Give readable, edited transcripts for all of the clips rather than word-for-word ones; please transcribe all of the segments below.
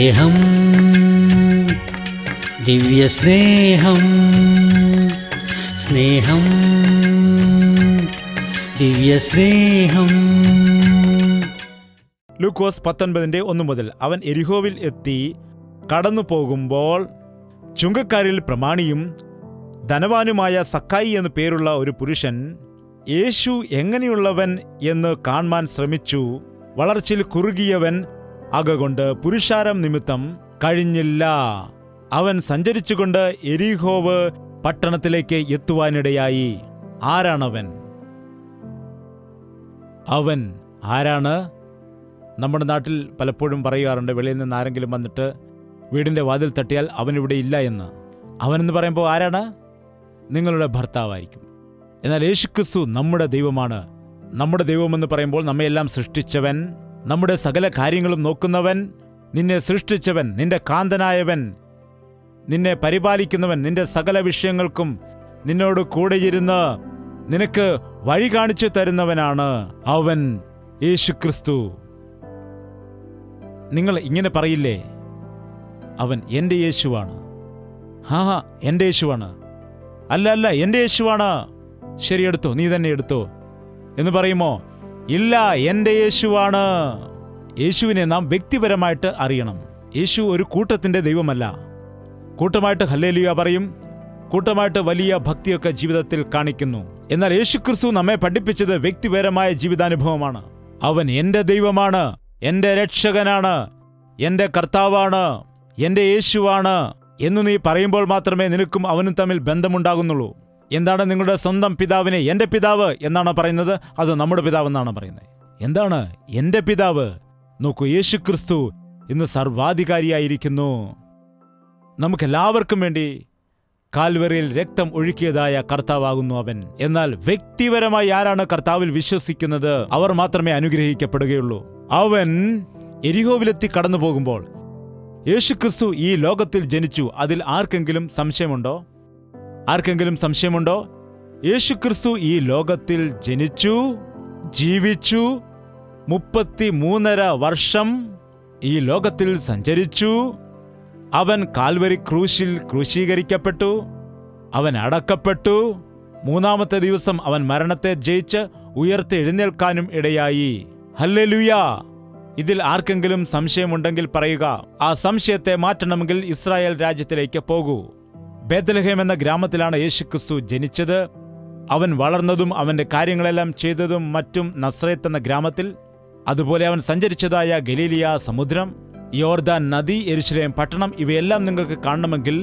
സ്നേഹം, ദിവ്യസ്നേഹം, സ്നേഹം, ദിവ്യസ്നേഹം. ലൂക്കോസ് 19:1 മുതൽ. അവൻ എരിഹോവിൽ എത്തി കടന്നു പോകുമ്പോൾ ചുങ്കക്കാരിൽ പ്രമാണിയും ധനവാനുമായ സക്കായി എന്നു പേരുള്ള ഒരു പുരുഷൻ യേശു എങ്ങനെയുള്ളവൻ എന്ന് കാണാൻ ശ്രമിച്ചു. വളർച്ചയിൽ കുറുകിയവൻ ആകൊണ്ട് പുരുഷാരം നിമിത്തം കഴിഞ്ഞില്ല. അവൻ സഞ്ചരിച്ചുകൊണ്ട് എരിഹോവ് പട്ടണത്തിലേക്ക് എത്തുവാനിടയായി. ആരാണവൻ? അവൻ ആരാണ്? നമ്മുടെ നാട്ടിൽ പലപ്പോഴും പറയാറുണ്ട്, വെളിയിൽ നിന്ന് ആരെങ്കിലും വന്നിട്ട് വീടിൻ്റെ വാതിൽ തട്ടിയാൽ അവനിവിടെ ഇല്ല എന്ന്. അവനെന്ന് പറയുമ്പോൾ ആരാണ്? നിങ്ങളുടെ ഭർത്താവായിരിക്കും. എന്നാൽ യേശുക്രിസ്തു നമ്മുടെ ദൈവമാണ്. നമ്മുടെ ദൈവമെന്ന് പറയുമ്പോൾ നമ്മയെല്ലാം സൃഷ്ടിച്ചവൻ, നമ്മുടെ സകല കാര്യങ്ങളും നോക്കുന്നവൻ, നിന്നെ സൃഷ്ടിച്ചവൻ, നിന്റെ കാന്തനായവൻ, നിന്നെ പരിപാലിക്കുന്നവൻ, നിന്റെ സകല വിഷയങ്ങൾക്കും നിന്നോട് കൂടെയിരുന്ന് നിനക്ക് വഴി കാണിച്ചു തരുന്നവനാണ് അവൻ, യേശുക്രിസ്തു. നിങ്ങൾ ഇങ്ങനെ പറയില്ലേ, അവൻ എൻ്റെ യേശുവാണ്. ഹാ, എൻ്റെ യേശുവാണ്. അല്ല, എൻ്റെ യേശുവാണ്. ശരി, എടുത്തോ, നീ തന്നെ എടുത്തോ എന്ന് പറയുമോ? ഇല്ല, എൻ്റെ യേശുവാണ്. യേശുവിനെ നാം വ്യക്തിപരമായിട്ട് അറിയണം. യേശു ഒരു കൂട്ടത്തിൻ്റെ ദൈവമല്ല. കൂട്ടമായിട്ട് ഹല്ലേലൂയ പറയും, കൂട്ടമായിട്ട് വലിയ ഭക്തിയൊക്കെ ജീവിതത്തിൽ കാണിക്കുന്നു. എന്നാൽ യേശുക്രിസ്തു നമ്മെ പഠിപ്പിച്ചത് വ്യക്തിപരമായ ജീവിതാനുഭവമാണ്. അവൻ എൻ്റെ ദൈവമാണ്, എൻ്റെ രക്ഷകനാണ്, എൻ്റെ കർത്താവാണ്, എൻ്റെ യേശുവാണ് എന്ന് നീ പറയുമ്പോൾ മാത്രമേ നിനക്കും അവനും തമ്മിൽ ബന്ധമുണ്ടാകുന്നുള്ളൂ. എന്താണ് നിങ്ങളുടെ സ്വന്തം പിതാവിനെ എൻ്റെ പിതാവ് എന്നാണ് പറയുന്നത്? അത് നമ്മുടെ പിതാവ് എന്നാണ് പറയുന്നത്. എന്താണ് എൻ്റെ പിതാവ്? നോക്കൂ, യേശുക്രിസ്തു ഇന്ന് സർവാധികാരിയായിരിക്കുന്നു. നമുക്കെല്ലാവർക്കും വേണ്ടി കാൽവറിയിൽ രക്തം ഒഴുക്കിയതായ കർത്താവാകുന്നു അവൻ. എന്നാൽ വ്യക്തിപരമായി ആരാണ് കർത്താവിൽ വിശ്വസിക്കുന്നത്, അവർ മാത്രമേ അനുഗ്രഹിക്കപ്പെടുകയുള്ളൂ. അവൻ എരിഹോവിലെത്തി കടന്നു പോകുമ്പോൾ യേശുക്രിസ്തു ഈ ലോകത്തിൽ ജനിച്ചു. അതിൽ ആർക്കെങ്കിലും സംശയമുണ്ടോ? ആർക്കെങ്കിലും സംശയമുണ്ടോ? യേശുക്രിസ്തു ഈ ലോകത്തിൽ ജനിച്ചു, ജീവിച്ചു, 33.5 വർഷം ഈ ലോകത്തിൽ സഞ്ചരിച്ചു. അവൻ കാൽവരി ക്രൂശിൽ ക്രൂശീകരിക്കപ്പെട്ടു, അവൻ അടക്കപ്പെട്ടു. 3-ാമത്തെ ദിവസം അവൻ മരണത്തെ ജയിച്ച് ഉയർത്തി എഴുന്നേൽക്കാനും ഇടയായി. ഹല്ലേലൂയ! ഇതിൽ ആർക്കെങ്കിലും സംശയമുണ്ടെങ്കിൽ പറയുക. ആ സംശയത്തെ മാറ്റണമെങ്കിൽ ഇസ്രായേൽ രാജ്യത്തിലേക്ക് പോകൂ. ബേത്ലഹേം എന്ന ഗ്രാമത്തിലാണ് യേശുക്രിസ്തു ജനിച്ചത്. അവൻ വളർന്നതും അവന്റെ കാര്യങ്ങളെല്ലാം ചെയ്തതും മറ്റും നസ്രേത്ത് എന്ന ഗ്രാമത്തിൽ. അതുപോലെ അവൻ സഞ്ചരിച്ചതായ ഗലീലിയ സമുദ്രം, യോർദാൻ നദി, യെരുശലേം പട്ടണം, ഇവയെല്ലാം നിങ്ങൾക്ക് കാണണമെങ്കിൽ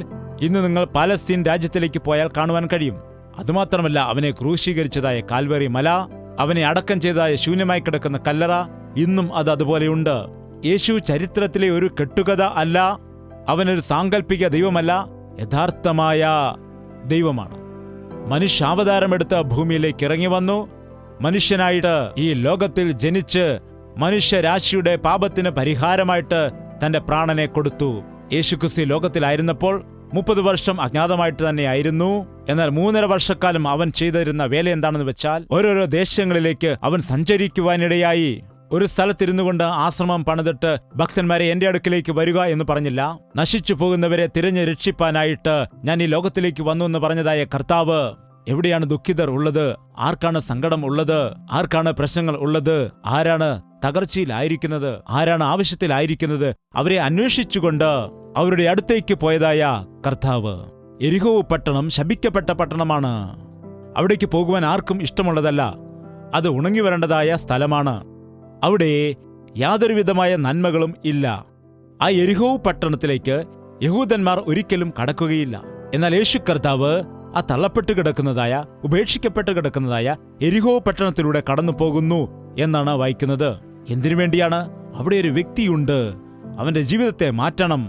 ഇന്ന് നിങ്ങൾ പാലസ്തീൻ രാജ്യത്തിലേക്ക് പോയാൽ കാണുവാൻ കഴിയും. അതുമാത്രമല്ല, അവനെ ക്രൂശീകരിച്ചതായ കാൽവറി മല, അവനെ അടക്കം ചെയ്തതായ ശൂന്യമായി കിടക്കുന്ന കല്ലറ, ഇന്നും അത് അതുപോലെയുണ്ട്. യേശു ചരിത്രത്തിലെ ഒരു കെട്ടുകഥ അല്ല. അവനൊരു സാങ്കല്പിക ദൈവമല്ല, യഥാർത്ഥമായ ദൈവമാണ്. മനുഷ്യാവതാരമെടുത്ത് ഭൂമിയിലേക്ക് ഇറങ്ങി വന്നു. മനുഷ്യനായിട്ട് ഈ ലോകത്തിൽ ജനിച്ച് മനുഷ്യരാശിയുടെ പാപത്തിന് പരിഹാരമായിട്ട് തന്റെ പ്രാണനെ കൊടുത്തു. യേശുക്രിസ്തു ലോകത്തിലായിരുന്നപ്പോൾ 30 വർഷം അജ്ഞാതമായിട്ട് തന്നെയായിരുന്നു. എന്നാൽ 3.5 വർഷക്കാലം അവൻ ചെയ്തിരുന്ന വേല എന്താണെന്ന് വെച്ചാൽ, ഓരോരോ ദേശങ്ങളിലേക്ക് അവൻ സഞ്ചരിക്കുവാനിടയായി. ഒരു സ്ഥലത്തിരുന്നു കൊണ്ട് ആശ്രമം പണിതിട്ട് ഭക്തന്മാരെ എന്റെ അടുക്കിലേക്ക് വരിക എന്ന് പറഞ്ഞില്ല. നശിച്ചു പോകുന്നവരെ തിരഞ്ഞു രക്ഷിപ്പാനായിട്ട് ഞാൻ ഈ ലോകത്തിലേക്ക് വന്നു എന്ന് പറഞ്ഞതായ കർത്താവ്. എവിടെയാണ് ദുഃഖിതർ ഉള്ളത്? ആർക്കാണ് സങ്കടം ഉള്ളത്? ആർക്കാണ് പ്രശ്നങ്ങൾ ഉള്ളത്? ആരാണ് തകർച്ചയിലായിരിക്കുന്നത്? ആരാണ് ആവശ്യത്തിലായിരിക്കുന്നത്? അവരെ അന്വേഷിച്ചുകൊണ്ട് അവരുടെ അടുത്തേക്ക് പോയതായ കർത്താവ്. എരിഹോ പട്ടണം ശപിക്കപ്പെട്ട പട്ടണമാണ്. അവിടേക്ക് പോകുവാൻ ആർക്കും ഇഷ്ടമുള്ളതല്ല. അത് ഉണങ്ങി വരേണ്ടതായ സ്ഥലമാണ്. അവിടെ യാതൊരുവിധമായ നന്മകളും ഇല്ല. ആ എരിഹോ പട്ടണത്തിലേക്ക് യഹൂദന്മാർ ഒരിക്കലും കടക്കുകയില്ല. എന്നാൽ യേശു കർത്താവ് ആ തള്ളപ്പെട്ട് കിടക്കുന്നതായ, ഉപേക്ഷിക്കപ്പെട്ട് കിടക്കുന്നതായ എരിഹോ പട്ടണത്തിലൂടെ കടന്നു പോകുന്നു എന്നാണ് വായിക്കുന്നത്. എന്തിനു വേണ്ടിയാണ്? അവിടെ ഒരു വ്യക്തിയുണ്ട്, അവന്റെ ജീവിതത്തെ മാറ്റണം,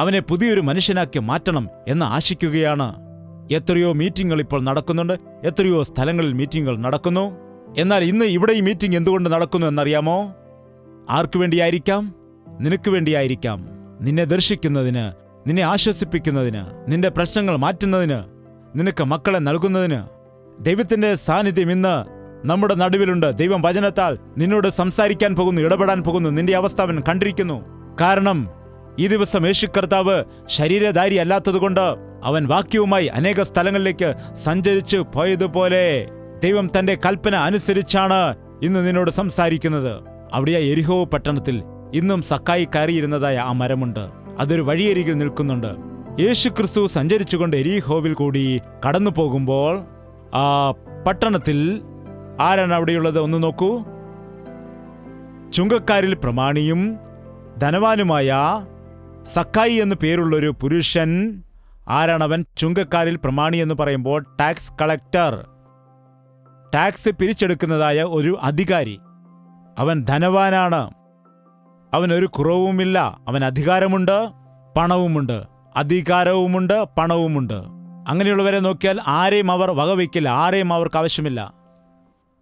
അവനെ പുതിയൊരു മനുഷ്യനാക്കി മാറ്റണം എന്ന് ആശിക്കുകയാണ്. എത്രയോ മീറ്റിങ്ങുകൾ ഇപ്പോൾ നടക്കുന്നുണ്ട്, എത്രയോ സ്ഥലങ്ങളിൽ മീറ്റിങ്ങുകൾ നടക്കുന്നു. എന്നാൽ ഇന്ന് ഇവിടെ ഈ മീറ്റിംഗ് എന്തുകൊണ്ട് നടക്കുന്നു എന്നറിയാമോ? ആർക്കു വേണ്ടിയായിരിക്കാം? നിനക്ക് വേണ്ടിയായിരിക്കാം. നിന്നെ ദർശിക്കുന്നതിന്, നിന്നെ ആശ്വസിപ്പിക്കുന്നതിന്, നിന്റെ പ്രശ്നങ്ങൾ മാറ്റുന്നതിന്, നിനക്ക് മക്കളെ നൽകുന്നതിന്. ദൈവത്തിന്റെ സാന്നിധ്യം ഇന്ന് നമ്മുടെ നടുവിലുണ്ട്. ദൈവം വചനത്താൽ നിന്നോട് സംസാരിക്കാൻ പോകുന്നു, ഇടപെടാൻ പോകുന്നു. നിന്റെ അവസ്ഥ അവൻ കണ്ടിരിക്കുന്നു. കാരണം ഈ ദിവസം യേശു കർത്താവ് ശരീരധാരി അല്ലാത്തതുകൊണ്ട് അവൻ വാക്യവുമായി അനേക സ്ഥലങ്ങളിലേക്ക് സഞ്ചരിച്ചു പോയതുപോലെ ദൈവം തന്റെ കൽപ്പന അനുസരിച്ചാണ് ഇന്ന് നിന്നോട് സംസാരിക്കുന്നത്. അവിടെ യെരിഹോ പട്ടണത്തിൽ ഇന്നും സക്കായി കയറിയിരുന്നതായ ആ മരമുണ്ട്. അതൊരു വഴിയരികിൽ നിൽക്കുന്നുണ്ട്. യേശു ക്രിസ്തു സഞ്ചരിച്ചുകൊണ്ട് യെരിഹോവിൽ കൂടി കടന്നു പോകുമ്പോൾ ആ പട്ടണത്തിൽ ആരാണ് അവിടെയുള്ളത്? ഒന്ന് നോക്കൂ. ചുങ്കക്കാരിൽ പ്രമാണിയും ധനവാനുമായ സക്കായി എന്ന് പേരുള്ളൊരു പുരുഷൻ. ആരാണവൻ? ചുങ്കക്കാരിൽ പ്രമാണി എന്ന് പറയുമ്പോൾ ടാക്സ് കളക്ടർ, ടാക്സ് പിരിച്ചെടുക്കുന്നതായ ഒരു അധികാരി. അവൻ ധനവാനാണ്. അവനൊരു കുറവുമില്ല. അവൻ അധികാരമുണ്ട്, പണവുമുണ്ട്. അധികാരവുമുണ്ട്, പണവുമുണ്ട്. അങ്ങനെയുള്ളവരെ നോക്കിയാൽ ആരെയും അവർ വകവയ്ക്കില്ല, ആരെയും അവർക്ക് ആവശ്യമില്ല.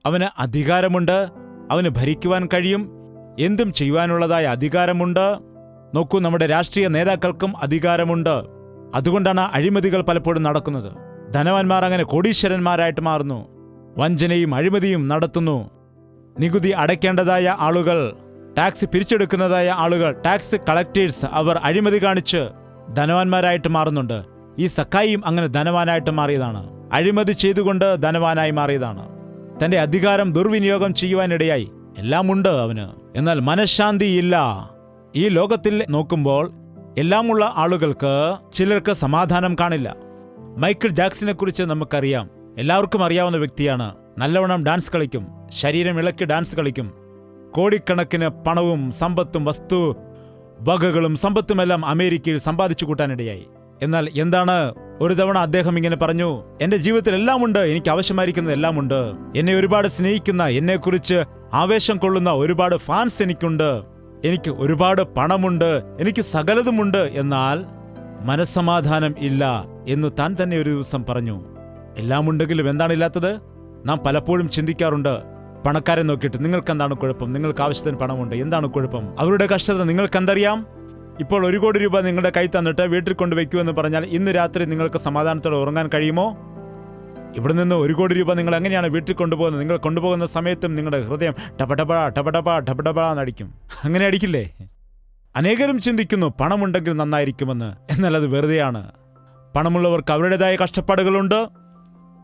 അവന് അധികാരമുണ്ട്, അവന് ഭരിക്കുവാൻ കഴിയും, എന്തും ചെയ്യുവാനുള്ളതായ അധികാരമുണ്ട്. നോക്കൂ, നമ്മുടെ രാഷ്ട്രീയ നേതാക്കൾക്കും അധികാരമുണ്ട്. അതുകൊണ്ടാണ് അഴിമതികൾ പലപ്പോഴും നടക്കുന്നത്. ധനവാന്മാർ അങ്ങനെ കോടീശ്വരന്മാരായിട്ട് മാറുന്നു. വഞ്ചനയും അഴിമതിയും നടത്തുന്നു. നികുതി അടയ്ക്കേണ്ടതായ ആളുകൾ, ടാക്സ് പിരിച്ചെടുക്കുന്നതായ ആളുകൾ, ടാക്സ് കളക്ടേഴ്സ്, അവർ അഴിമതി കാണിച്ച് ധനവാന്മാരായിട്ട് മാറുന്നുണ്ട്. ഈ സക്കായിയും അങ്ങനെ ധനവാനായിട്ട് മാറിയതാണ്. അഴിമതി ചെയ്തുകൊണ്ട് ധനവാനായി മാറിയതാണ്. തന്റെ അധികാരം ദുർവിനിയോഗം ചെയ്യുവാനിടയായി. എല്ലാമുണ്ട് അവന്, എന്നാൽ മനഃശാന്തിയില്ല. ഈ ലോകത്തിൽ നോക്കുമ്പോൾ എല്ലാമുള്ള ആളുകൾക്ക് ചിലർക്ക് സമാധാനം കാണില്ല. മൈക്കിൾ ജാക്സനെ കുറിച്ച് നമുക്കറിയാം. എല്ലാവർക്കും അറിയാവുന്ന വ്യക്തിയാണ്. നല്ലവണ്ണം ഡാൻസ് കളിക്കും, ശരീരം ഇളക്കി ഡാൻസ് കളിക്കും. കോടിക്കണക്കിന് പണവും സമ്പത്തും വസ്തു വകകളും സമ്പത്തുമെല്ലാം അമേരിക്കയിൽ സമ്പാദിച്ചു കൂട്ടാനിടയായി. എന്നാൽ എന്താണ്, ഒരു തവണ അദ്ദേഹം ഇങ്ങനെ പറഞ്ഞു, എന്റെ ജീവിതത്തിൽ എല്ലാമുണ്ട്, എനിക്ക് ആവശ്യമായിരിക്കുന്നത് എല്ലാമുണ്ട്. എന്നെ ഒരുപാട് സ്നേഹിക്കുന്ന, എന്നെക്കുറിച്ച് ആവേശം കൊള്ളുന്ന ഒരുപാട് ഫാൻസ് എനിക്കുണ്ട്, എനിക്ക് ഒരുപാട് പണമുണ്ട്, എനിക്ക് സകലതുമുണ്ട്. എന്നാൽ മനസ്സമാധാനം ഇല്ല എന്ന് താൻ തന്നെ ഒരു ദിവസം പറഞ്ഞു. എല്ലാമുണ്ടെങ്കിലും എന്താണില്ലാത്തത്? നാം പലപ്പോഴും ചിന്തിക്കാറുണ്ട്. പണക്കാരെ നോക്കിയിട്ട് നിങ്ങൾക്ക് എന്താണ് കുഴപ്പം? നിങ്ങൾക്ക് ആവശ്യത്തിന് പണമുണ്ട്, എന്താണ് കുഴപ്പം? അവരുടെ കഷ്ടത നിങ്ങൾക്ക് എന്തറിയാം? ഇപ്പോൾ 1 കോടി രൂപ നിങ്ങളുടെ കൈ തന്നിട്ട് വീട്ടിൽ കൊണ്ടുവയ്ക്കൂ എന്ന് പറഞ്ഞാൽ ഇന്ന് രാത്രി നിങ്ങൾക്ക് സമാധാനത്തോടെ ഉറങ്ങാൻ കഴിയുമോ? ഇവിടെ നിന്ന് 1 കോടി രൂപ നിങ്ങൾ എങ്ങനെയാണ് വീട്ടിൽ കൊണ്ടുപോകുന്നത്? നിങ്ങൾ കൊണ്ടുപോകുന്ന സമയത്തും നിങ്ങളുടെ ഹൃദയം ടപടപ ടപടപ ടപടപ എന്നടിക്കും. അങ്ങനെ അടിക്കില്ലേ? അനേകരും ചിന്തിക്കുന്നു പണമുണ്ടെങ്കിൽ നന്നായിരിക്കുമെന്ന്. എന്നാൽ അത് വെറുതെയാണ്. പണമുള്ളവർക്ക് അവരുടേതായ കഷ്ടപ്പാടുകളുണ്ട്.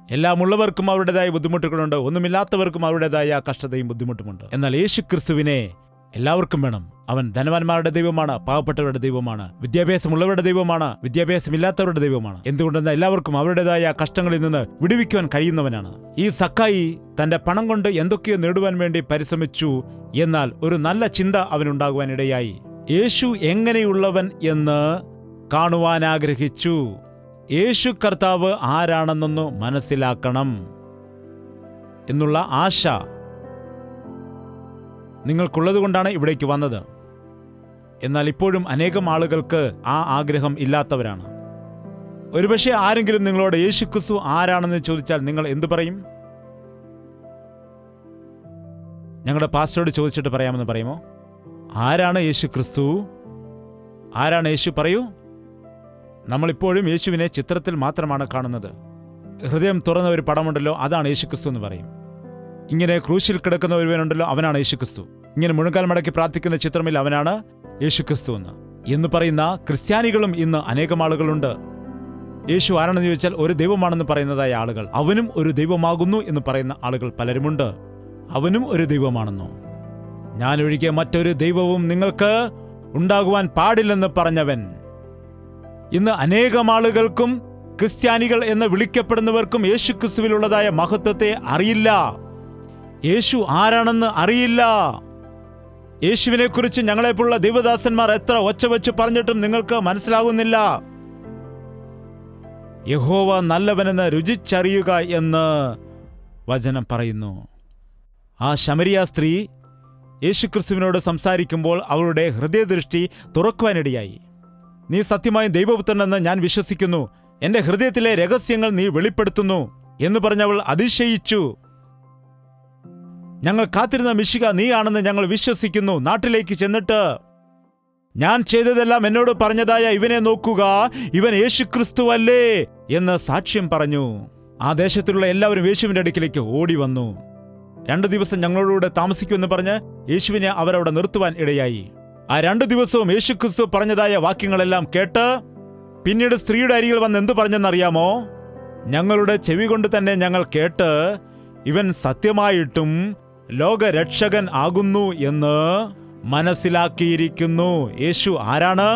എല്ലാമുള്ളവർക്കും അവരുടേതായ ബുദ്ധിമുട്ടുകളുണ്ട്. ഒന്നുമില്ലാത്തവർക്കും അവരുടേതായ കഷ്ടതയും ബുദ്ധിമുട്ടുമുണ്ട്. എന്നാൽ യേശു ക്രിസ്തുവിനെ എല്ലാവർക്കും വേണം. അവൻ ധനവാന്മാരുടെ ദൈവമാണ്, പാവപ്പെട്ടവരുടെ ദൈവമാണ്, വിദ്യാഭ്യാസമുള്ളവരുടെ ദൈവമാണ്, വിദ്യാഭ്യാസമില്ലാത്തവരുടെ ദൈവമാണ്. എന്തുകൊണ്ടെന്നാൽ എല്ലാവർക്കും അവരുടേതായ കഷ്ടങ്ങളിൽ നിന്ന് വിടുവിക്കുവാൻ കഴിയുന്നവനാണ്. ഈ സക്കായി തന്റെ പണം കൊണ്ട് എന്തൊക്കെയോ നേടുവാൻ വേണ്ടി പരിശ്രമിച്ചു. എന്നാൽ ഒരു നല്ല ചിന്ത അവനുണ്ടാകുവാൻ ഇടയായി. യേശു എങ്ങനെയുള്ളവൻ എന്ന് കാണുവാൻ ആഗ്രഹിച്ചു. യേശു കർത്താവ് ആരാണെന്നൊന്ന് മനസ്സിലാക്കണം എന്നുള്ള ആശ നിങ്ങൾക്കുള്ളതുകൊണ്ടാണ് ഇവിടേക്ക് വന്നത്. എന്നാൽ ഇപ്പോഴും അനേകം ആളുകൾക്ക് ആ ആഗ്രഹം ഇല്ലാത്തവരാണ്. ഒരുപക്ഷെ ആരെങ്കിലും നിങ്ങളോട് യേശു ക്രിസ്തു ആരാണെന്ന് ചോദിച്ചാൽ നിങ്ങൾ എന്തു പറയും? ഞങ്ങളുടെ പാസ്റ്ററോട് ചോദിച്ചിട്ട് പറയാമെന്ന് പറയുമോ? ആരാണ് യേശു ക്രിസ്തു? ആരാണ് യേശു? പറയൂ. നമ്മളിപ്പോഴും യേശുവിനെ ചിത്രത്തിൽ മാത്രമാണ് കാണുന്നത്. ഹൃദയം തുറന്ന ഒരു പടമുണ്ടല്ലോ, അതാണ് യേശു ക്രിസ്തു എന്ന് പറയും. ഇങ്ങനെ ക്രൂശിൽ കിടക്കുന്ന ഒരുവനുണ്ടല്ലോ, അവനാണ് യേശു ക്രിസ്തു. ഇങ്ങനെ മുഴങ്കാൽ മടക്കി പ്രാർത്ഥിക്കുന്ന ചിത്രമിൽ അവനാണ് യേശു ക്രിസ്തു എന്ന് പറയുന്ന ക്രിസ്ത്യാനികളും ഇന്ന് അനേകം ആളുകളുണ്ട്. യേശു ആരാണെന്ന് ചോദിച്ചാൽ ഒരു ദൈവമാണെന്ന് പറയുന്നതായ ആളുകൾ, അവനും ഒരു ദൈവമാകുന്നു എന്ന് പറയുന്ന ആളുകൾ പലരുമുണ്ട്. അവനും ഒരു ദൈവമാണെന്നോ? ഞാനൊഴികെ മറ്റൊരു ദൈവവും നിങ്ങൾക്ക് ഉണ്ടാകുവാൻ പാടില്ലെന്ന് പറഞ്ഞവൻ. ഇന്ന് അനേകം ആളുകൾക്കും ക്രിസ്ത്യാനികൾ എന്ന് വിളിക്കപ്പെടുന്നവർക്കും യേശു ക്രിസ്തുവിലുള്ളതായ മഹത്വത്തെ അറിയില്ല. യേശു ആരാണെന്ന് അറിയില്ല. യേശുവിനെ കുറിച്ച് ഞങ്ങളെപ്പോലുള്ള ദൈവദാസന്മാർ എത്ര ഒച്ച വെച്ച് പറഞ്ഞിട്ടും നിങ്ങൾക്ക് മനസ്സിലാകുന്നില്ല. യഹോവ നല്ലവനെന്ന് രുചിച്ചറിയുക എന്ന് വചനം പറയുന്നു. ആ ശമരിയ സ്ത്രീ യേശുക്രിസ്തുവിനോട് സംസാരിക്കുമ്പോൾ അവളുടെ ഹൃദയദൃഷ്ടി തുറക്കുവാനിടയായി. നീ സത്യമായും ദൈവപുത്രനെന്ന് ഞാൻ വിശ്വസിക്കുന്നു, എന്റെ ഹൃദയത്തിലെ രഹസ്യങ്ങൾ നീ വെളിപ്പെടുത്തുന്നു എന്ന് പറഞ്ഞവൾ അതിശയിച്ചു. ഞങ്ങൾ കാത്തിരുന്ന മിശിഹ നീയാണെന്ന് ഞങ്ങൾ വിശ്വസിക്കുന്നു. നാട്ടിലേക്ക് ചെന്നിട്ട് ഞാൻ ചെയ്തതെല്ലാം എന്നോട് പറഞ്ഞതായ ഇവനെ നോക്കുക, ഇവൻ യേശുക്രിസ്തുവല്ലേ എന്ന് സാക്ഷ്യം പറഞ്ഞു. ആ ദേശത്തിലുള്ള എല്ലാവരും യേശുവിന്റെ അടുക്കിലേക്ക് ഓടി വന്നു. 2 ദിവസം ഞങ്ങളോടുകൂടെ താമസിക്കുമെന്ന് പറഞ്ഞ് യേശുവിനെ അവരവിടെ നിർത്തുവാൻ ഇടയായി. ആ 2 ദിവസവും യേശുക്രിസ്തു പറഞ്ഞതായ വാക്യങ്ങളെല്ലാം കേട്ട് പിന്നീട് സ്ത്രീയുടെ അരികിൽ വന്ന് എന്തു പറഞ്ഞെന്നറിയാമോ? ഞങ്ങളുടെ ചെവി കൊണ്ട് തന്നെ ഞങ്ങൾ കേട്ട് ഇവൻ സത്യമായിട്ടും ലോകരക്ഷകൻ ആകുന്നു എന്ന് മനസ്സിലാക്കിയിരിക്കുന്നു. യേശു ആരാണ്?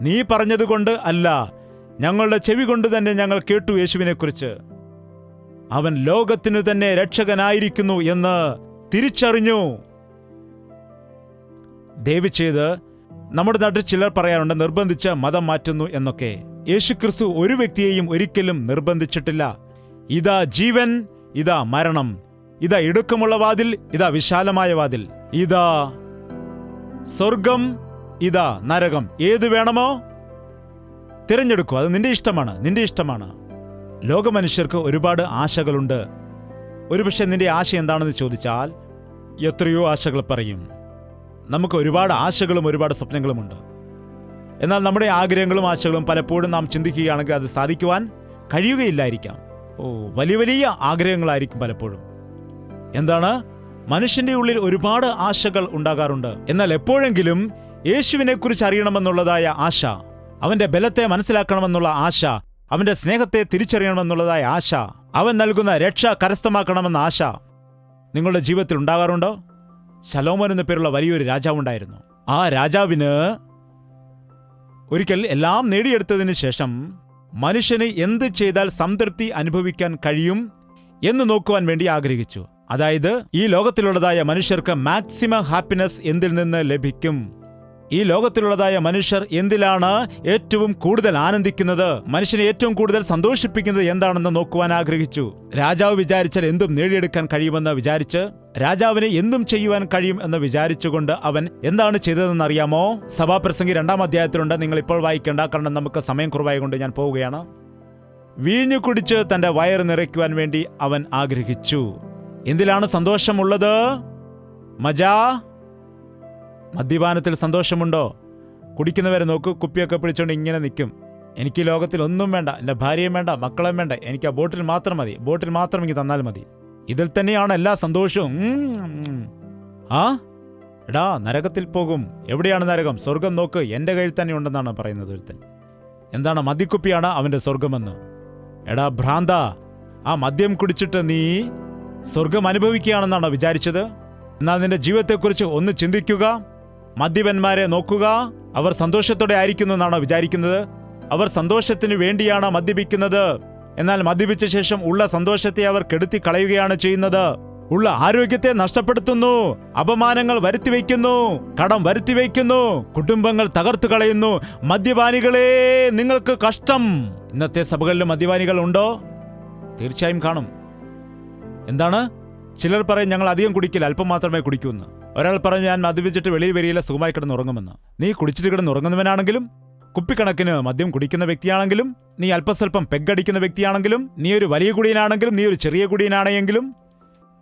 നീ പറഞ്ഞതുകൊണ്ട് അല്ല, ഞങ്ങളുടെ ചെവി കൊണ്ട് തന്നെ ഞങ്ങൾ കേട്ടു യേശുവിനെക്കുറിച്ച്. അവൻ ലോകത്തിനു തന്നെ രക്ഷകനായിരിക്കുന്നു എന്ന് തിരിച്ചറിഞ്ഞു. ദയവ് ചെയ്ത് നമ്മുടെ നാട്ടിൽ ചിലർ പറയാറുണ്ട് നിർബന്ധിച്ച് മതം മാറ്റുന്നു എന്നൊക്കെ. യേശുക്രിസ്തു ഒരു വ്യക്തിയെയും ഒരിക്കലും നിർബന്ധിച്ചിട്ടില്ല. ഇതാ ജീവൻ, ഇതാ മരണം, ഇതാ ഇടുക്കമുള്ള വാതിൽ, ഇതാ വിശാലമായ വാതിൽ, ഇതാ സ്വർഗം, ഇതാ നരകം. ഏത് വേണമോ തിരഞ്ഞെടുക്കൂ. അത് നിന്റെ ഇഷ്ടമാണ്, നിന്റെ ഇഷ്ടമാണ്. ലോകമനുഷ്യർക്ക് ഒരുപാട് ആശകളുണ്ട്. ഒരുപക്ഷെ നിന്റെ ആശ എന്താണെന്ന് ചോദിച്ചാൽ എത്രയോ ആശകൾ പറയും. നമുക്ക് ഒരുപാട് ആശകളും ഒരുപാട് സ്വപ്നങ്ങളുമുണ്ട്. എന്നാൽ നമ്മുടെ ആഗ്രഹങ്ങളും ആശകളും പലപ്പോഴും നാം ചിന്തിക്കുകയാണെങ്കിൽ അത് സാധിക്കുവാൻ കഴിയുകയില്ലായിരിക്കാം. വലിയ വലിയ ആഗ്രഹങ്ങളായിരിക്കും പലപ്പോഴും. എന്താണ്? മനുഷ്യന്റെ ഉള്ളിൽ ഒരുപാട് ആശകൾ ഉണ്ടാകാറുണ്ട്. എന്നാൽ എപ്പോഴെങ്കിലും യേശുവിനെക്കുറിച്ച് അറിയണമെന്നുള്ളതായ ആശ, അവന്റെ ബലത്തെ മനസ്സിലാക്കണമെന്നുള്ള ആശ, അവന്റെ സ്നേഹത്തെ തിരിച്ചറിയണമെന്നുള്ളതായ ആശ, അവൻ നൽകുന്ന രക്ഷ കരസ്ഥമാക്കണമെന്ന ആശ നിങ്ങളുടെ ജീവിതത്തിൽ ഉണ്ടാകാറുണ്ടോ? ശലോമോൻ എന്ന പേരുള്ള വലിയൊരു രാജാവുണ്ടായിരുന്നു. ആ രാജാവിന് ഒരിക്കൽ എല്ലാം നേടിയെടുത്തതിന് ശേഷം മനുഷ്യന് എന്ത് ചെയ്താൽ സംതൃപ്തി അനുഭവിക്കാൻ കഴിയും എന്ന് നോക്കുവാൻ വേണ്ടി ആഗ്രഹിച്ചു. അതായത് ഈ ലോകത്തിലുള്ളതായ മനുഷ്യർക്ക് മാക്സിമം ഹാപ്പിനെസ് എന്തിൽ നിന്ന് ലഭിക്കും, ഈ ലോകത്തിലുള്ളതായ മനുഷ്യർ എന്തിലാണ് ഏറ്റവും കൂടുതൽ ആനന്ദിക്കുന്നത്, മനുഷ്യനെ ഏറ്റവും കൂടുതൽ സന്തോഷിപ്പിക്കുന്നത് എന്താണെന്ന് നോക്കുവാൻ ആഗ്രഹിച്ചു. രാജാവ് വിചാരിച്ചാൽ എന്തും നേടിയെടുക്കാൻ കഴിയുമെന്ന് വിചാരിച്ച്, രാജാവിന് എന്തും ചെയ്യുവാൻ കഴിയും എന്ന് വിചാരിച്ചുകൊണ്ട് അവൻ എന്താണ് ചെയ്തതെന്ന് അറിയാമോ? സഭാപ്രസംഗി 2-ാം അധ്യായത്തിലുണ്ട്. നിങ്ങൾ ഇപ്പോൾ വായിക്കേണ്ട, കാരണം നമുക്ക് സമയം കുറവായതുകൊണ്ട് ഞാൻ പോവുകയാണ്. വീഞ്ഞു കുടിച്ച് തന്റെ വയറ് നിറയ്ക്കുവാൻ വേണ്ടി അവൻ ആഗ്രഹിച്ചു. എന്തിലാണ് സന്തോഷമുള്ളത്? മജാ. മദ്യപാനത്തിൽ സന്തോഷമുണ്ടോ? കുടിക്കുന്നവരെ നോക്കൂ, കുപ്പിയൊക്കെ പിടിച്ചുകൊണ്ട് ഇങ്ങനെ നിൽക്കും. എനിക്ക് ലോകത്തിൽ ഒന്നും വേണ്ട, എൻ്റെ ഭാര്യയും വേണ്ട, മക്കളും വേണ്ട, എനിക്ക് ആ ബോട്ടിൽ മാത്രം മതി, ബോട്ടിൽ മാത്രം എനിക്ക് തന്നാൽ മതി. ഇതിൽ തന്നെയാണ് എല്ലാ സന്തോഷവും. എടാ, നരകത്തിൽ പോകും. എവിടെയാണ് നരകം? സ്വർഗം നോക്ക്, എൻ്റെ കയ്യിൽ തന്നെ ഉണ്ടെന്നാണ് പറയുന്നത് ഒരുത്തൻ. എന്താണ്? മദ്യക്കുപ്പിയാണ് അവൻ്റെ സ്വർഗമെന്ന്. എടാ ഭ്രാന്ത, ആ മദ്യം കുടിച്ചിട്ട് നീ സ്വർഗം അനുഭവിക്കുകയാണെന്നാണോ വിചാരിച്ചത്? എന്നാൽ നിന്റെ ജീവിതത്തെക്കുറിച്ച് ഒന്ന് ചിന്തിക്കുക. മദ്യപന്മാരെ നോക്കുക, അവർ സന്തോഷത്തോടെ ആയിരിക്കുന്നു എന്നാണോ വിചാരിക്കുന്നത്? അവർ സന്തോഷത്തിന് വേണ്ടിയാണ് മദ്യപിക്കുന്നത്. എന്നാൽ മദ്യപിച്ച ശേഷം ഉള്ള സന്തോഷത്തെ അവർ കെടുത്തി കളയുകയാണ് ചെയ്യുന്നത്. ഉള്ള ആരോഗ്യത്തെ നഷ്ടപ്പെടുത്തുന്നു, അപമാനങ്ങൾ വരുത്തിവെക്കുന്നു, കടം വരുത്തിവെക്കുന്നു, കുടുംബങ്ങൾ തകർത്തു കളയുന്നു. മദ്യപാനികളെ, നിങ്ങൾക്ക് കഷ്ടം. ഇന്നത്തെ സഭകളിൽ മദ്യപാനികൾ ഉണ്ടോ? തീർച്ചയായും കാണും. എന്താണ്? ചിലർ പറയും ഞങ്ങൾ അധികം കുടിക്കില്ല, അല്പം മാത്രമേ കുടിക്കൂന്ന്. ഒരാൾ പറഞ്ഞു ഞാൻ മദ്യപിച്ചിട്ട് വെളിയിൽ വരിയില്ല, സുഖമായി കിടന്നുറങ്ങുമെന്ന്. നീ കുടിച്ചിട്ട് കിടന്നുറങ്ങുന്നവനാണെങ്കിലും, കുപ്പിക്കണക്കിന് മദ്യം കുടിക്കുന്ന വ്യക്തിയാണെങ്കിലും, നീ അല്പസ്വല്പം പെഗ്ഗടിക്കുന്ന വ്യക്തിയാണെങ്കിലും, നീ ഒരു വലിയ കുടിയനാണെങ്കിലും, നീ ഒരു ചെറിയ കുടിയനാണെങ്കിലും,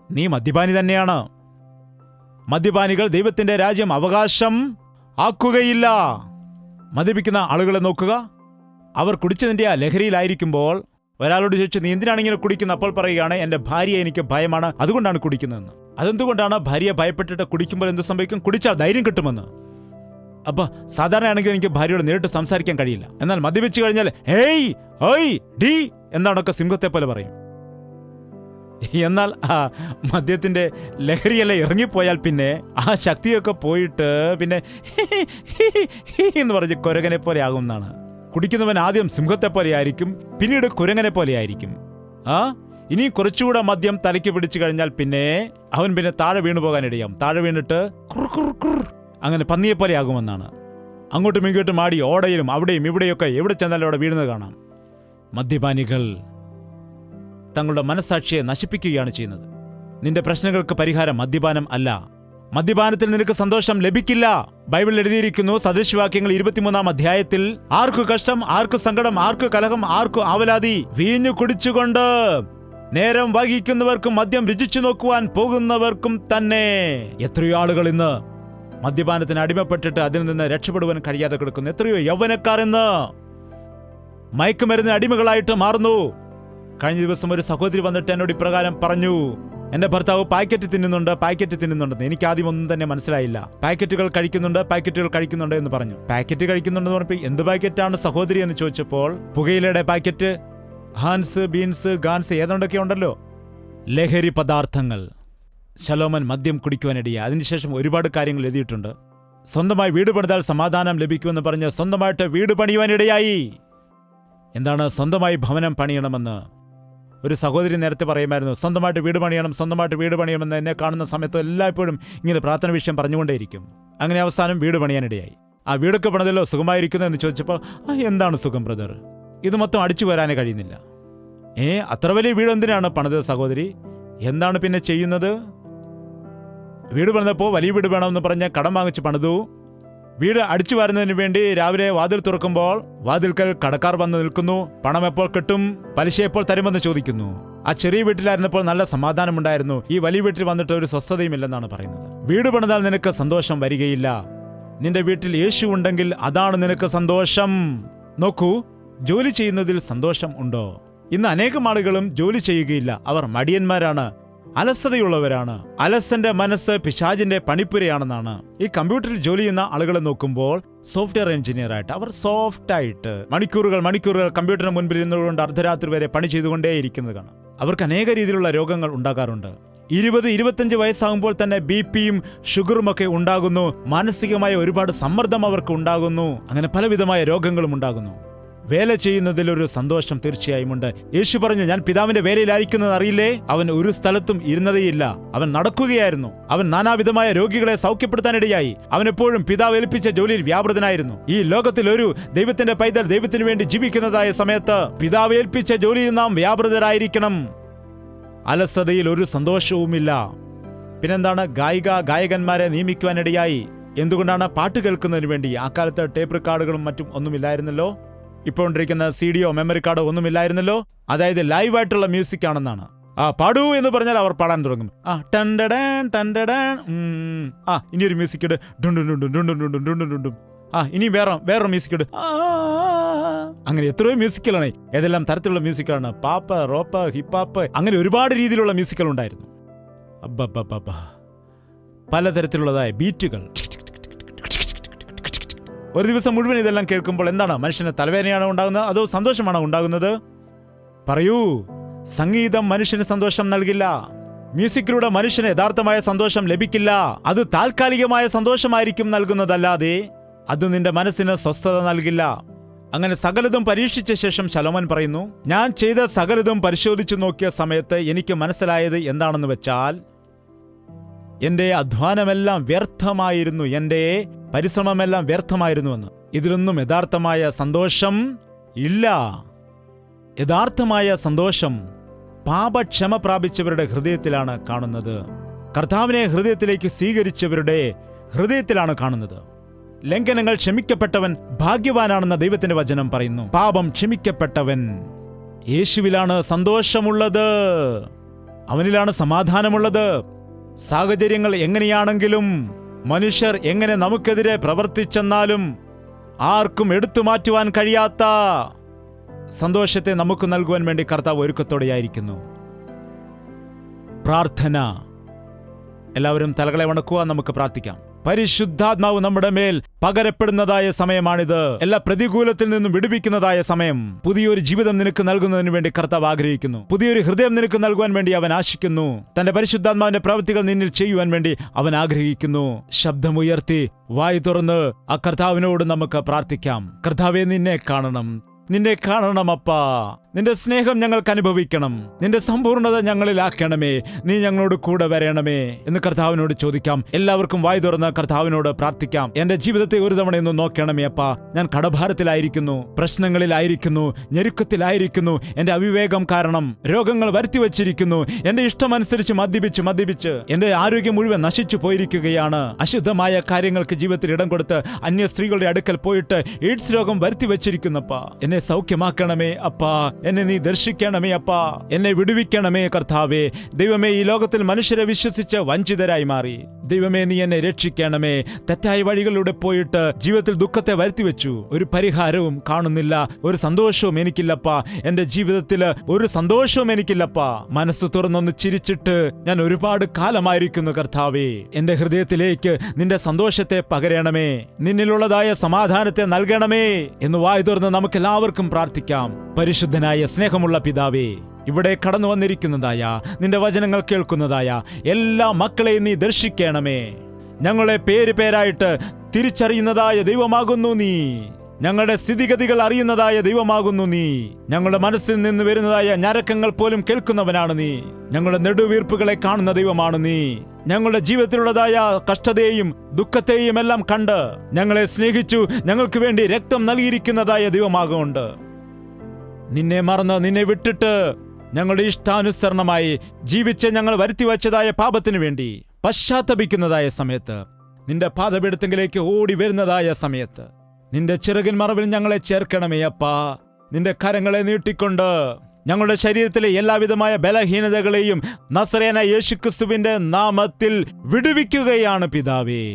നീ മദ്യപാനി തന്നെയാണ്. മദ്യപാനികൾ ദൈവത്തിന്റെ രാജ്യം അവകാശം ആക്കുകയില്ല. മദ്യപിക്കുന്ന ആളുകളെ നോക്കുക. അവർ കുടിച്ചതിൻ്റെ ആ ലഹരിയിലായിരിക്കുമ്പോൾ ഒരാളോട് ചോദിച്ചു നീ എന്തിനാണ് ഇങ്ങനെ കുടിക്കുന്നത്? അപ്പോൾ പറയുകയാണ് എൻ്റെ ഭാര്യയെ എനിക്ക് ഭയമാണ്, അതുകൊണ്ടാണ് കുടിക്കുന്നതെന്ന്. അതെന്തുകൊണ്ടാണ്? ഭാര്യയെ ഭയപ്പെട്ടിട്ട് കുടിക്കുമ്പോൾ എന്ത് സംഭവിക്കും? കുടിച്ചാൽ ധൈര്യം കിട്ടുമെന്ന്. അപ്പൊ സാധാരണയാണെങ്കിൽ എനിക്ക് ഭാര്യയോട് നേരിട്ട് സംസാരിക്കാൻ കഴിയില്ല. എന്നാൽ മദ്യപിച്ചു കഴിഞ്ഞാൽ ഹേയ് ഹോയ് ഡി എന്താണൊക്കെ സിംഹത്തെ പോലെ പറയും. എന്നാൽ ആ മദ്യത്തിന്റെ ലഹരിയെല്ലാം ഇറങ്ങിപ്പോയാൽ പിന്നെ ആ ശക്തിയൊക്കെ പോയിട്ട് പിന്നെ എന്ന് പറഞ്ഞ് കുരങ്ങനെ പോലെ ആകും എന്നാണ്. കുടിക്കുന്നവൻ ആദ്യം സിംഹത്തെ പോലെ ആയിരിക്കും, പിന്നീട് കുരങ്ങനെ പോലെ ആയിരിക്കും. ഇനി കുറച്ചുകൂടെ മദ്യം തലയ്ക്ക് പിടിച്ചു കഴിഞ്ഞാൽ പിന്നെ അവൻ പിന്നെ താഴെ വീണു പോകാനിടയാം. താഴെ വീണിട്ട് അങ്ങനെ പന്നിയെ പോലെ ആകുമെന്നാണ്. അങ്ങോട്ടും ഇങ്ങോട്ടും ആടി ഓടയിലും അവിടെയും ഇവിടെയൊക്കെ എവിടെ ചെന്നാലും അവിടെ വീഴുന്നത് കാണാം. മദ്യപാനികൾ തങ്ങളുടെ മനസ്സാക്ഷിയെ നശിപ്പിക്കുകയാണ് ചെയ്യുന്നത്. നിന്റെ പ്രശ്നങ്ങൾക്ക് പരിഹാരം മദ്യപാനം അല്ല. മദ്യപാനത്തിൽ നിനക്ക് സന്തോഷം ലഭിക്കില്ല. ബൈബിളിൽ എഴുതിയിരിക്കുന്നു, സദൃശവാക്യങ്ങൾ 23-ാം അധ്യായത്തിൽ, ആർക്കു കഷ്ടം, ആർക്കു സങ്കടം, ആർക്കു കലഹം, ആർക്കു ആവലാതി, വീഞ്ഞു കുടിച്ചുകൊണ്ട് നേരം വൈകിക്കുന്നവർക്കും മദ്യം രുചിച്ചു നോക്കുവാൻ പോകുന്നവർക്കും തന്നെ. എത്രയോ ആളുകൾ ഇന്ന് മദ്യപാനത്തിന് അടിമപ്പെട്ടിട്ട് അതിൽ നിന്ന് രക്ഷപ്പെടുവാൻ കഴിയാതെ കിടക്കുന്നു. എത്രയോ യൗവനക്കാർ ഇന്ന് മയക്കുമരുന്നിന് അടിമകളായിട്ട് മാറുന്നു. കഴിഞ്ഞ ദിവസം ഒരു സഹോദരി വന്നിട്ട് എന്നോട് ഇപ്രകാരം പറഞ്ഞു, എൻ്റെ ഭർത്താവ് പാക്കറ്റ് തിന്നുന്നുണ്ടെന്ന് എനിക്ക് ആദ്യം ഒന്നും തന്നെ മനസ്സിലായില്ല. പാക്കറ്റുകൾ കഴിക്കുന്നുണ്ട് എന്ന് പറഞ്ഞു. പാക്കറ്റ് കഴിക്കുന്നുണ്ടെന്ന് പറഞ്ഞപ്പോൾ എന്ത് പാക്കറ്റാണ് സഹോദരി എന്ന് ചോദിച്ചപ്പോൾ പുകയിലയുടെ പാക്കറ്റ്, ഹാൻസ്, ബീൻസ്, ഗാൻസ് ഏതാണ്ടൊക്കെ ഉണ്ടല്ലോ, ലഹരി പദാർത്ഥങ്ങൾ. ശലോമൻ മദ്യം കുടിക്കുവാനിടയായി. അതിനുശേഷം ഒരുപാട് കാര്യങ്ങൾ എഴുതിയിട്ടുണ്ട്. സ്വന്തമായി വീട് പണിതാൽ സമാധാനം ലഭിക്കുമെന്ന് പറഞ്ഞ് സ്വന്തമായിട്ട് വീട് പണിയുവാനിടയായി. എന്താണ് സ്വന്തമായി ഭവനം പണിയണമെന്ന്? ഒരു സഹോദരി നേരത്തെ പറയുമായിരുന്നു, സ്വന്തമായിട്ട് വീട് പണിയണമെന്ന് എന്നെ കാണുന്ന സമയത്ത് എല്ലായ്പ്പോഴും ഇങ്ങനെ പ്രാർത്ഥന വിഷയം പറഞ്ഞുകൊണ്ടേയിരിക്കും. അങ്ങനെ അവസാനം വീട് പണിയാനിടയായി. ആ വീടൊക്കെ പണിതല്ലോ, സുഖമായിരിക്കുന്നു എന്ന് ചോദിച്ചപ്പോൾ എന്താണ് സുഖം ബ്രദർ, ഇത് മൊത്തം അടിച്ചു വരാനേ കഴിയുന്നില്ല. അത്ര വലിയ വീട് എന്തിനാണ് പണിതത് സഹോദരി? എന്താണ് പിന്നെ ചെയ്യുന്നത്? വീട് പണിതപ്പോൾ വലിയ വീട് വേണമെന്ന് പറഞ്ഞ് കടം വാങ്ങിച്ച് പണിതു. വീട് അടിച്ചു വരുന്നതിന് വേണ്ടി രാവിലെ വാതിൽ തുറക്കുമ്പോൾ വാതിൽക്കൽ കടക്കാർ വന്ന് നിൽക്കുന്നു. പണം എപ്പോൾ കിട്ടും, പലിശ എപ്പോൾ തരുമെന്ന് ചോദിക്കുന്നു. ആ ചെറിയ വീട്ടിലായിരുന്നപ്പോൾ നല്ല സമാധാനമുണ്ടായിരുന്നു. ഈ വലിയ വീട്ടിൽ വന്നിട്ട് ഒരു സ്വസ്ഥതയുമില്ലെന്നാണ് പറയുന്നത്. വീട് പണിതാൽ നിനക്ക് സന്തോഷം വരികയില്ല. നിന്റെ വീട്ടിൽ യേശു ഉണ്ടെങ്കിൽ അതാണ് നിനക്ക് സന്തോഷം. നോക്കൂ, ജോലി ചെയ്യുന്നതിൽ സന്തോഷം ഉണ്ടോ? ഇന്ന് അനേകം ആളുകളും ജോലി ചെയ്യുകയില്ല. അവർ മടിയന്മാരാണ്, അലസതയുള്ളവരാണ്. അലസന്റെ മനസ്സ് പിശാചിന്റെ പണിപ്പുരയാണെന്നാണ്. ഈ കമ്പ്യൂട്ടറിൽ ജോലി ചെയ്യുന്ന ആളുകളെ നോക്കുമ്പോൾ സോഫ്റ്റ്വെയർ എഞ്ചിനീയർ ആയിട്ട് അവർ സോഫ്റ്റായിട്ട് മണിക്കൂറുകൾ കമ്പ്യൂട്ടറിന് മുൻപിൽ ഇരുന്നുകൊണ്ട് അർദ്ധരാത്രി വരെ പണി ചെയ്തുകൊണ്ടേയിരിക്കുന്നത് കാണാം. അവർക്ക് അനേക രീതിയിലുള്ള രോഗങ്ങൾ ഉണ്ടാകാറുണ്ട്. 20-25 വയസ്സാകുമ്പോൾ തന്നെ ബിപിയും ഷുഗറുമൊക്കെ ഉണ്ടാകുന്നു. മാനസികമായ ഒരുപാട് സമ്മർദ്ദം അവർക്ക് ഉണ്ടാകുന്നു. അങ്ങനെ പലവിധമായ രോഗങ്ങളും ഉണ്ടാകുന്നു. വേല ചെയ്യുന്നതിൽ ഒരു സന്തോഷം തീർച്ചയായും ഉണ്ട്. യേശു പറഞ്ഞു, ഞാൻ പിതാവിന്റെ വേലയിലായിരിക്കുന്നത് അറിയില്ലേ? അവൻ ഒരു സ്ഥലത്തും ഇരുന്നതേയില്ല, അവൻ നടക്കുകയായിരുന്നു. അവൻ നാനാവിധമായ രോഗികളെ സൗഖ്യപ്പെടുത്താനിടയായി. അവൻ എപ്പോഴും പിതാവ് ഏൽപ്പിച്ച ജോലിയിൽ വ്യാപൃതനായിരുന്നു. ഈ ലോകത്തിൽ ഒരു ദൈവത്തിന്റെ പൈതൽ ദൈവത്തിന് വേണ്ടി ജീവിക്കുന്നതായ സമയത്ത് പിതാവ് ഏൽപ്പിച്ച ജോലിയിൽ നാം വ്യാപൃതരായിരിക്കണം. അലസതയിൽ ഒരു സന്തോഷവുമില്ല. പിന്നെന്താണ്? ഗായകന്മാരെ നിയമിക്കുവാനിടയായി. എന്തുകൊണ്ടാണ്? പാട്ട് കേൾക്കുന്നതിന് വേണ്ടി. ആ കാലത്ത് ടേപ്പ് റെക്കോർഡുകളും മറ്റും ഒന്നുമില്ലായിരുന്നല്ലോ. ഇപ്പോൾ കൊണ്ടിരിക്കുന്ന CD മെമ്മറി കാർഡോ ഒന്നുമില്ലായിരുന്നല്ലോ. അതായത് ലൈവായിട്ടുള്ള മ്യൂസിക് ആണെന്നാണ്. പാടൂ എന്ന് പറഞ്ഞാൽ അവർ പാടാൻ തുടങ്ങും. ഇനിയൊരു മ്യൂസിക് ഇട്, ഇനി വേറെ മ്യൂസിക് ഇട്. അങ്ങനെ എത്രയോ മ്യൂസിക്കുകളാണ്. ഏതെല്ലാം തരത്തിലുള്ള മ്യൂസിക്കാണ്. പാപ്പ്, റോപ്പ്, ഹിപ്പാപ്പ്, അങ്ങനെ ഒരുപാട് രീതിയിലുള്ള മ്യൂസിക്കുകൾ ഉണ്ടായിരുന്നു. പലതരത്തിലുള്ളതായ ബീറ്റുകൾ. ഒരു ദിവസം മുഴുവൻ ഇതെല്ലാം കേൾക്കുമ്പോൾ എന്താണ്? മനുഷ്യന് തലവേദനയാണോ ഉണ്ടാകുന്നത്, അതോ സന്തോഷമാണോ ഉണ്ടാകുന്നത്? പറയൂ. സംഗീതം മനുഷ്യന് സന്തോഷം നൽകില്ല. മ്യൂസിക്കിലൂടെ മനുഷ്യന് യഥാർത്ഥമായ സന്തോഷം ലഭിക്കില്ല. അത് താൽക്കാലികമായ സന്തോഷമായിരിക്കും നൽകുന്നതല്ലാതെ അത് നിന്റെ മനസ്സിന് സ്വസ്ഥത നൽകില്ല. അങ്ങനെ സകലതും പരീക്ഷിച്ച ശേഷം ശലോമൻ പറയുന്നു, ഞാൻ ചെയ്ത സകലതും പരിശോധിച്ചു നോക്കിയ സമയത്ത് എനിക്ക് മനസ്സിലായത് എന്താണെന്ന് വെച്ചാൽ, എന്റെ അധ്വാനമെല്ലാം വ്യർത്ഥമായിരുന്നു, എന്റെ പരിശ്രമമെല്ലാം വ്യർത്ഥമായിരുന്നുവെന്ന്. ഇതിലൊന്നും യഥാർത്ഥമായ സന്തോഷം ഇല്ല. യഥാർത്ഥമായ സന്തോഷം പാപക്ഷമ പ്രാപിച്ചവരുടെ ഹൃദയത്തിലാണ് കാണുന്നത്. കർത്താവിനെ ഹൃദയത്തിലേക്ക് സ്വീകരിച്ചവരുടെ ഹൃദയത്തിലാണ് കാണുന്നത്. ലംഘനങ്ങൾ ക്ഷമിക്കപ്പെട്ടവൻ ഭാഗ്യവാനാണെന്ന ദൈവത്തിന്റെ വചനം പറയുന്നു. പാപം ക്ഷമിക്കപ്പെട്ടവൻ. യേശുവിലാണ് സന്തോഷമുള്ളത്, അവനിലാണ് സമാധാനമുള്ളത്. സാഹചര്യങ്ങൾ എങ്ങനെയാണെങ്കിലും, മനുഷ്യർ എങ്ങനെ നമുക്കെതിരെ പ്രവർത്തിച്ചെന്നാലും ആർക്കും എടുത്തു മാറ്റുവാൻ കഴിയാത്ത സന്തോഷത്തെ നമുക്ക് നൽകുവാൻ വേണ്ടി കർത്താവ് ഒരുക്കത്തോടെയായിരിക്കുന്നു. പ്രാർത്ഥന. എല്ലാവരും തലകളെ വണക്കുക, നമുക്ക് പ്രാർത്ഥിക്കാം. പരിശുദ്ധാത്മാവ് നമ്മുടെ മേൽ പകരപ്പെടുന്നതായ സമയമാണിത്. എല്ലാ പ്രതികൂലത്തിൽ നിന്നും വിടുവിക്കുന്നതായ സമയം. പുതിയൊരു ജീവിതം നിനക്ക് നൽകുന്നതിന് വേണ്ടി കർത്താവ് ആഗ്രഹിക്കുന്നു. പുതിയൊരു ഹൃദയം നിനക്ക് നൽകുവാൻ വേണ്ടി അവൻ ആശിക്കുന്നു. തന്റെ പരിശുദ്ധാത്മാവിന്റെ പ്രവൃത്തികൾ നിന്നിൽ ചെയ്യുവാൻ വേണ്ടി അവൻ ആഗ്രഹിക്കുന്നു. ശബ്ദമുയർത്തി വായ് തുറന്ന് ആ കർത്താവിനോട് നമുക്ക് പ്രാർത്ഥിക്കാം. കർത്താവേ, നിന്നെ കാണണം അപ്പാ. നിന്റെ സ്നേഹം ഞങ്ങൾക്ക് അനുഭവിക്കണം. നിന്റെ സമ്പൂർണ്ണത ഞങ്ങളിലാക്കണമേ. നീ ഞങ്ങളോട് കൂടെ വരണമേ എന്ന് കർത്താവിനോട് ചോദിക്കാം. എല്ലാവർക്കും വായ് തുറന്ന് കർത്താവിനോട് പ്രാർത്ഥിക്കാം. എന്റെ ജീവിതത്തെ ഒരു തവണയൊന്ന് നോക്കണമേ അപ്പാ. ഞാൻ കടഭാരത്തിലായിരിക്കുന്നു, പ്രശ്നങ്ങളിലായിരിക്കുന്നു, ഞെരുക്കത്തിലായിരിക്കുന്നു. എന്റെ അവിവേകം കാരണം രോഗങ്ങൾ വരുത്തിവച്ചിരിക്കുന്നു. എന്റെ ഇഷ്ടമനുസരിച്ച് മദ്യപിച്ച് എന്റെ ആരോഗ്യം മുഴുവൻ നശിച്ചു പോയിരിക്കുകയാണ്. അശുദ്ധമായ കാര്യങ്ങൾക്ക് ജീവിതത്തിൽ ഇടം കൊടുത്ത് അന്യ സ്ത്രീകളുടെ അടുക്കൽ പോയിട്ട് എയ്ഡ്സ് രോഗം വരുത്തിവച്ചിരിക്കുന്നപ്പാ. എന്നെ സൗഖ്യമാക്കണമേ അപ്പാ. എന്നെ നീ ദർശിക്കണമേ അപ്പാ. എന്നെ വിടുവിക്കണമേ കർത്താവേ. ദൈവമേ, ഈ ലോകത്തിൽ മനുഷ്യരെ വിശ്വസിച്ച് വഞ്ചിതരായി മാറി. ദൈവമേ, നീ എന്നെ രക്ഷിക്കണമേ. തെറ്റായ വഴികളിലൂടെ പോയിട്ട് ജീവിതത്തിൽ ദുഃഖത്തെ വരുത്തിവെച്ചു. ഒരു പരിഹാരവും കാണുന്നില്ല, ഒരു സന്തോഷവും എനിക്കില്ലപ്പാ. എന്റെ ജീവിതത്തിൽ ഒരു സന്തോഷവും എനിക്കില്ലപ്പാ. മനസ്സ് തുറന്നൊന്ന് ചിരിച്ചിട്ട് ഞാൻ ഒരുപാട് കാലമായിരിക്കുന്നു കർത്താവേ. എന്റെ ഹൃദയത്തിലേക്ക് നിന്റെ സന്തോഷത്തെ പകരണമേ, നിന്നിലുള്ളതായ സമാധാനത്തെ നൽകണമേ എന്ന് വായ് തുറന്ന് നമുക്കെല്ലാവർക്കും പ്രാർത്ഥിക്കാം. പരിശുദ്ധനായ സ്നേഹമുള്ള പിതാവേ, ഇവിടെ കടന്നു വന്നിരിക്കുന്നതായ നിന്റെ വചനങ്ങൾ കേൾക്കുന്നതായ എല്ലാ മക്കളെയും നീ ദർശിക്കണമേ. ഞങ്ങളെ പേരായിട്ട് തിരിച്ചറിയുന്നതായ ദൈവമാകുന്നു നീ. ഞങ്ങളുടെ സ്ഥിതിഗതികൾ അറിയുന്നതായ ദൈവമാകുന്നു നീ. ഞങ്ങളുടെ മനസ്സിൽ നിന്ന് വരുന്നതായ ഞരക്കങ്ങൾ പോലും കേൾക്കുന്നവനാണ് നീ. ഞങ്ങളുടെ നെടുവീർപ്പുകളെ കാണുന്ന ദൈവമാണ് നീ. ഞങ്ങളുടെ ജീവിതത്തിലുള്ളതായ കഷ്ടതയെയും ദുഃഖത്തെയും എല്ലാം കണ്ട് ഞങ്ങളെ സ്നേഹിച്ചു ഞങ്ങൾക്ക് വേണ്ടി രക്തം നൽകിയിരിക്കുന്നതായ ദൈവമാകുന്നുണ്ട്. നിന്നെ മറന്ന് നിന്നെ വിട്ടിട്ട് ഞങ്ങളുടെ ഇഷ്ടാനുസരണമായി ജീവിച്ച് ഞങ്ങൾ വരുത്തിവച്ചതായ പാപത്തിനു വേണ്ടി പശ്ചാത്തപിക്കുന്നതായ സമയത്ത്, നിന്റെ പാദപീഠത്തിലേക്ക് ഓടി വരുന്നതായ സമയത്ത് നിന്റെ ചിറകിൻ മറവിൽ ഞങ്ങളെ ചേർക്കണമേ അപ്പാ. നിന്റെ കരങ്ങളെ നീട്ടിക്കൊണ്ട് ഞങ്ങളുടെ ശരീരത്തിലെ എല്ലാവിധമായ ബലഹീനതകളെയും നസറേനായ യേശുക്രിസ്തുവിന്റെ നാമത്തിൽ വിടുവിക്കുകയാണ് പിതാവേ.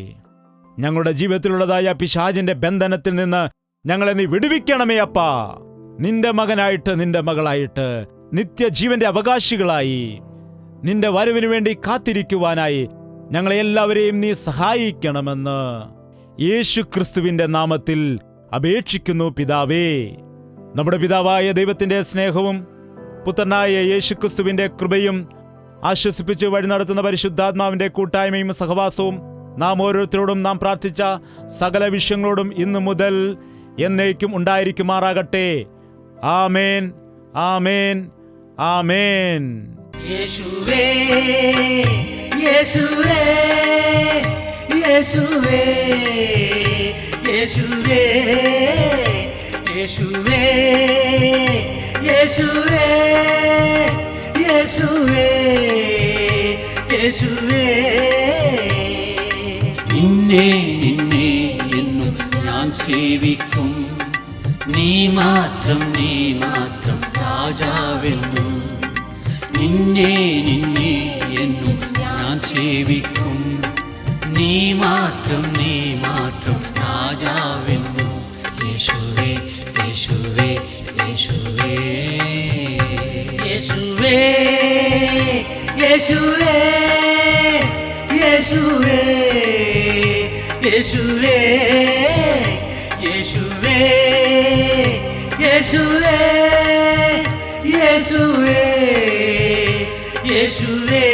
ഞങ്ങളുടെ ജീവിതത്തിലുള്ളതായ പിശാചിന്റെ ബന്ധനത്തിൽ നിന്ന് ഞങ്ങളെ നീ വിടുവിക്കണമേ അപ്പാ. നിന്റെ മകനായിട്ട് നിന്റെ മകളായിട്ട് നിത്യജീവന്റെ അവകാശികളായി നിന്റെ വരവിനു വേണ്ടി കാത്തിരിക്കുവാനായി ഞങ്ങളെ എല്ലാവരെയും നീ സഹായിക്കണമെന്ന് യേശുക്രിസ്തുവിന്റെ നാമത്തിൽ അപേക്ഷിക്കുന്നു പിതാവേ. നമ്മുടെ പിതാവായ ദൈവത്തിന്റെ സ്നേഹവും പുത്രനായ യേശുക്രിസ്തുവിന്റെ കൃപയും ആശ്വസിപ്പിച്ച് വഴി നടത്തുന്ന പരിശുദ്ധാത്മാവിന്റെ കൂട്ടായ്മയും സഹവാസവും നാം ഓരോരുത്തരോടും നാം പ്രാർത്ഥിച്ച സകല വിഷയങ്ങളോടും ഇന്നു മുതൽ എന്നേക്കും ഉണ്ടായിരിക്കുമാറാകട്ടെ. ആമേൻ, ആമേൻ, ആമേൻ. യേശുവേ, യേശുവേ, യേശുവേ, യേശുവേ, യേശുവേ, യേശുവേ, യേശുവേ, യേശുവേ. നിന്നെ നിന്നെ എന്നും ഞാൻ സേവിക്കും, നീ മാത്രം രാജാവെന്നും. നിന്നെ നിന്നെ എന്നും ഞാൻ സേവിക്കും, നീ മാത്രം രാജാവെന്നും. യേശുവേ, യേശുവേ, യേശുവേ, യേശുവേ, യേശുവേ, യേശുവേ, യേശുവേ, യേശുവേ, യേശുവേ, യേശുവേ, യേശുവേ.